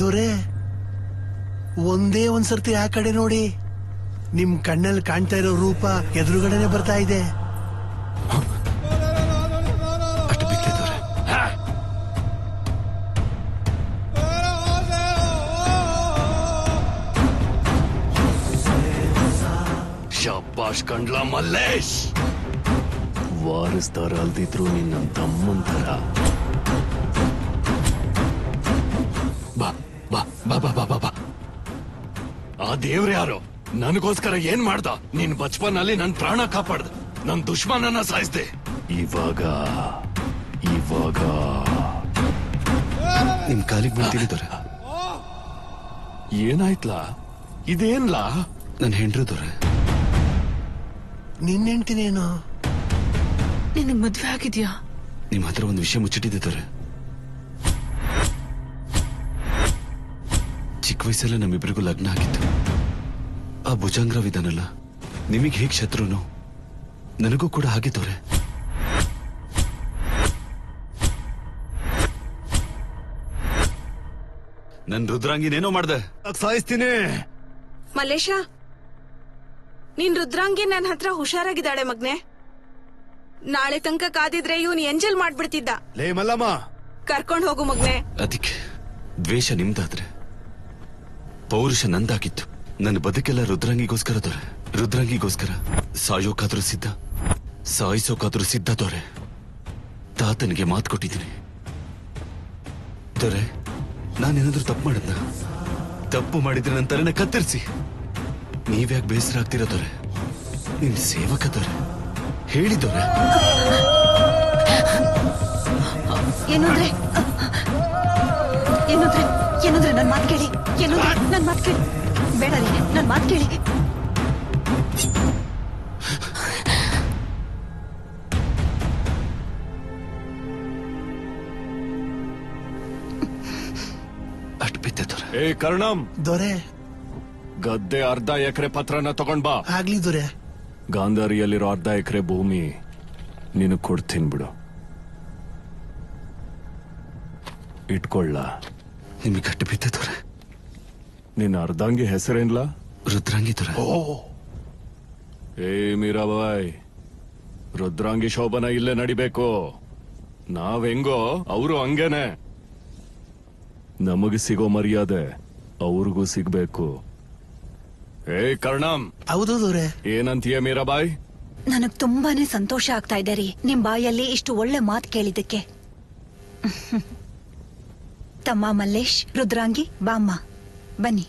ದೊರೆ ಒಂದೇ ಒಂದ್ಸರ್ತಿ ಆ ಕಡೆ ನೋಡಿ, ನಿಮ್ ಕಣ್ಣಲ್ಲಿ ಕಾಣ್ತಾ ಇರೋ ರೂಪ ಎದುರುಗಡೆನೆ ಬರ್ತಾ ಇದೆ. ಅಷ್ಟು ಬಿಟ್ಟೆ ದೊರೆ. ಶಾಬಾಷ್ ಕಂಡ್ಲಾ ಮಲ್ಲೇಶ್. ವಾರಸ್ದಾರ ಅಲ್ದಿದ್ರು ನಿನ್ನ ತಮ್ಮನ್ ತರ. ಬಾ ಬಾ ಬಾ ಬಾ ಬಾ ಬಾ ಬಾ. ಆ ದೇವ್ರ ಯಾರು? ನನಗೋಸ್ಕರ ಏನ್ ಮಾಡ್ದ? ನಿನ್ ಬಚ್ಪನ್ ಅಲ್ಲಿ ನನ್ ಪ್ರಾಣ ಕಾಪಾಡ್ದ, ನನ್ ದುಶ್ಮನನ್ನ ಸಾಯಿಸ್ದೆ. ಇವಾಗ ಇವಾಗ ನಿಮ್ ಕಾಲಿಗೆ ಬೀಳ್ತೀನಿ ದೊರೆ. ಏನಾಯ್ತ್ಲಾ? ಇದೇನ್ಲಾ? ನನ್ ಹೆಂಡ್ರು ದೊರೆ. ನಿನ್ನ ಹೆಂಡ್ತಿನೇನು? ನಿನಗ್ ಮದ್ವೆ ಆಗಿದ್ಯಾ? ನಿಮ್ ಹತ್ರ ಒಂದು ವಿಷಯ ಮುಚ್ಚಿಟ್ಟಿದೆ ದೊರೆ. ಚಿಕ್ಕ ವಯಸ್ಸಲ್ಲೇ ನಮ್ಮಿಬ್ಬರಿಗೂ ಲಗ್ನ ಆಗಿತ್ತು. ಆ ಭುಜಂಗ್ರವಿದಾನಲ್ಲ, ನಿಮಗೆ ಹೇಗ್ ಶತ್ರುನು, ನನಗೂ ಕೂಡ ಹಾಗೆ ದೊರೆ. ನನ್ ರುದ್ರಾಂಗಿನೇನೋ ಮಾಡ್ದೆ, ಸಾಯಿಸ್ತೀನಿ. ಮಲ್ಲೇಶ, ನೀನ್ ರುದ್ರಾಂಗಿ ನನ್ನ ಹತ್ರ ಹುಷಾರಾಗಿದ್ದಾಳೆ ಮಗ್ನೆ. ನಾಳೆ ತನಕ ಕಾದಿದ್ರೆ ಇವನ್ ಎಂಜಲ್ ಮಾಡ್ಬಿಡ್ತಿದ್ದ. ಲೇ ಮಲ್ಲಮ್ಮ, ಕರ್ಕೊಂಡ್ ಹೋಗು ಮಗ್ನೆ. ಅದಕ್ಕೆ ದ್ವೇಷ ನಿಮ್ದಾದ್ರೆ ಪೌರುಷ ನಂದಾಗಿತ್ತು. ನನ್ನ ಬದುಕೆಲ್ಲ ರುದ್ರಾಂಗಿಗೋಸ್ಕರ ದೊರೆ, ರುದ್ರಾಂಗಿಗೋಸ್ಕರ. ಸಾಯೋಕಾದ್ರೂ ಸಿದ್ಧ, ಸಾಯಿಸೋಕಾದ್ರೂ ಸಿದ್ಧ ದೊರೆ. ತಾತನಿಗೆ ಮಾತು ಕೊಟ್ಟಿದ್ದೀನಿ ದೊರೆ. ನಾನೇನಾದ್ರೂ ತಪ್ಪು ಮಾಡದ್ನ? ತಪ್ಪು ಮಾಡಿದ್ರೆ ನನ್ನ ತಲೆನ ಕತ್ತರಿಸಿ. ನೀವ್ಯಾಕೆ ಬೇಸರ ಆಗ್ತೀರ ದೊರೆ? ನಿನ್ ಸೇವಕ ದೊರೆ, ಹೇಳಿ ದೊರೆ. ಏನಂದ್ರೆ ಏನಂದ್ರೆ ಏನಂದ್ರೆ ನನ್ ಮಾತು ಕೇಳಿ. ಏನಂದ್ರೆ ನನ್ ಮಾತು ಕೇಳಿ. ಬೇಡ ರೀ, ನನ್ ಮಾತು ಕೇಳಿ. ಅಷ್ಟು ಬಿದ್ದೆ ದೊರೆ. ಏ ಕರ್ಣಂ, ದೊರೆ ಗದ್ದೆ ಅರ್ಧ ಎಕರೆ ಪತ್ರನ ತಗೊಂಡ್ ಬಾ. ಆಗ್ಲಿ ದೊರೆ. ಗಾಂಧಾರಿಯಲ್ಲಿರೋ ಅರ್ಧ ಎಕರೆ ಭೂಮಿ ನಿನಗ್ ಕೊಡ್ತೀನಿ ಬಿಡು. ಇಟ್ಕೊಳ್ಳ. ನಿಮಗೆ ಗಟ್ಟಿ ಬಿದ್ದೆ ದೊರೆ. ನಿನ್ನ ಅರ್ಧಾಂಗಿ ಹೆಸರೇನ್ಲಾ? ರುದ್ರಾಂಗಿ ದೊರೆ. ಏ ಮೀರಾಬಾಯ್, ರುದ್ರಾಂಗಿ ಶೋಭನ ಇಲ್ಲೇ ನಡಿಬೇಕು. ನಾವ್ ಹೆಂಗೋ ಅವರು ಹಂಗೇನೆ. ನಮಗೆ ಸಿಗೋ ಮರ್ಯಾದೆ ಅವ್ರಿಗೂ ಸಿಗ್ಬೇಕು. ಏ ಕರ್ಣಂ. ಹೌದು ದೊರೆ. ಏನಂತೀಯ ಮೀರಾಬಾಯ್? ನನಗ್ ತುಂಬಾನೇ ಸಂತೋಷ ಆಗ್ತಾ ಇದೆ ರೀ, ನಿಮ್ ಬಾಯಲ್ಲಿ ಇಷ್ಟು ಒಳ್ಳೆ ಮಾತು ಕೇಳಿದ್ದಕ್ಕೆ. ತಮ್ಮ ಮಲ್ಲೇಶ್, ರುದ್ರಾಂಗಿ, ಬಾಮ್ಮ ಬನ್ನಿ.